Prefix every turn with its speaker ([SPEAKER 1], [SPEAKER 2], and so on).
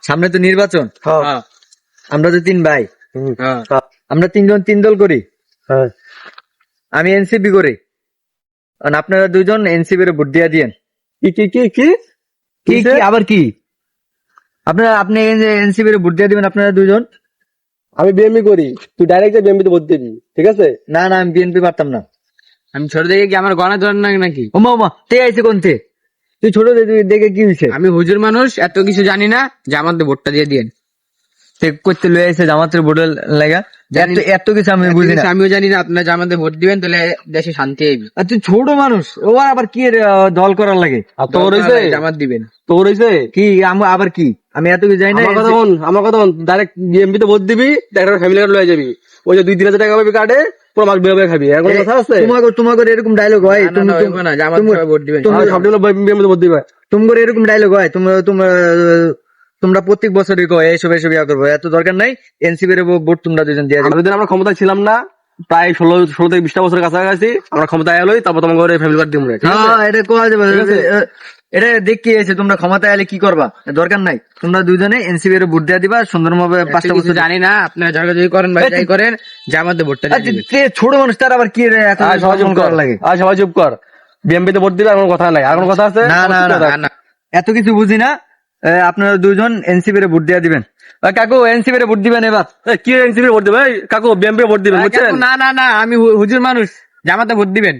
[SPEAKER 1] সামনে তো নির্বাচন,
[SPEAKER 2] হ্যাঁ
[SPEAKER 1] আমরা তো তিন ভাই,
[SPEAKER 2] হ্যাঁ
[SPEAKER 1] আমরা তিনজন তিন দল করি।
[SPEAKER 2] হ্যাঁ
[SPEAKER 1] আমি এনসিপি করি, আর আপনারা দুজন এনসিপি র ভোট দিয়া দিয়েন।
[SPEAKER 2] কি কি কি কি
[SPEAKER 1] কি কি আবার কি? আপনি এনসিপি র ভোট দিয়া দিবেন আপনারা দুজন।
[SPEAKER 2] আমি বিএমপি করি, তুই ডাইরেক্ট বিএমপি তে ভোট দিবি, ঠিক আছে?
[SPEAKER 1] না না, আমি বিএনপি পারতাম না।
[SPEAKER 3] আমি ছোট থেকে কি আমার গণা ধরেন নাকি?
[SPEAKER 1] ওমা ওমা, তে আইছে কোন তে? তুই ছোট দেখে কি হয়েছে?
[SPEAKER 3] আমি হুজুর মানুষ, এত কিছু জানি না, যে আমাদের ভোটটা দিয়ে দিয়েন।
[SPEAKER 1] চেক করতে লয়ে আইছে জামাতের ভোটের লাগা।
[SPEAKER 3] জানি
[SPEAKER 1] এত এত কিছু আমি বুঝি না।
[SPEAKER 3] আমিও জানি না, আপনারা যে আমাদের ভোট দিবেন তাহলে দেশে শান্তি আইবে।
[SPEAKER 1] আর তুই ছোট মানুষ, ও আবার কি এর, দল করার লাগে?
[SPEAKER 2] আর তোর হইছে,
[SPEAKER 3] জামাত দিবেন।
[SPEAKER 2] তোর হইছে
[SPEAKER 1] কি আবার কি? আমি এত কিছু জানি না।
[SPEAKER 2] আমার কথা বল, ডাইরেক্ট বিএমপি তে ভোট দিবি, ডাইরেক্ট ফ্যামিলি কার্ড লয়ে যাবি। ওই যে 2-3 হাজার টাকা পাবি কার্ডে, পুরো মাস বেরোবে খাবি। এর কোনো কথা আছে?
[SPEAKER 1] তোমাকে এরকম ডায়লগ হয়?
[SPEAKER 3] না, না, হইবো না, জামাত সবাই ভোট দিবেন।
[SPEAKER 2] সবগুলো বিএমপি তে ভোট দিবে।
[SPEAKER 1] তোমার এরকম ডায়লগ হয়? তোমরা প্রত্যেক বছরই কয় এসব এসব ইয়া করবো, এত দরকার নাই। এনসিপি র ভোট তোমরা দুজন দিয়ে দিবে।
[SPEAKER 2] আমরা ক্ষমতায় ছিলাম না, প্রায় 16 থেকে 20টা বছরের কাছাকাছি আমরা ক্ষমতায় এলোই, তারপর তোমাকে ফ্যামিলি কার্ড দিব।
[SPEAKER 1] হ্যাঁ, এটা কোয়া যাবে। এটা দেখতে এসে তোমরা ক্ষমতায় এলে কি করবা, দরকার নাই। তোমরা দুজনে এনসিপি র ভোট দিয়ে দিবা সুন্দরভাবে। 5টা
[SPEAKER 3] কিছু
[SPEAKER 1] বছর
[SPEAKER 3] জানি না, আপনারা ঝগড়াঝগড়ি করেন বা যাই করেন, যে আমাদের ভোটটা দিয়ে দিবেন।
[SPEAKER 1] ছোট মানুষ, তার আবার কি রে এত
[SPEAKER 2] সবাই চুপ কর,
[SPEAKER 1] করার লাগে?
[SPEAKER 2] সবাই চুপ কর। বিএমপি তে ভোট দিবে, আর কোনো কথা নাই। আর কোনো কথা আছে?
[SPEAKER 1] না না না না, এত কিছু বুঝি না। আপনারা দুজন এনসিপি র ভোট দিয়ে দিবেন। কাকু, এনসিপি র ভোট দিবেন এবার।
[SPEAKER 2] কি এনসিপি ভোট দিবে? এই, কাকু বিএমপি ভোট দিবেন, বুঝছেন?
[SPEAKER 3] না না না, আমি হুজুর মানুষ, জামাতে ভোট দিবেন।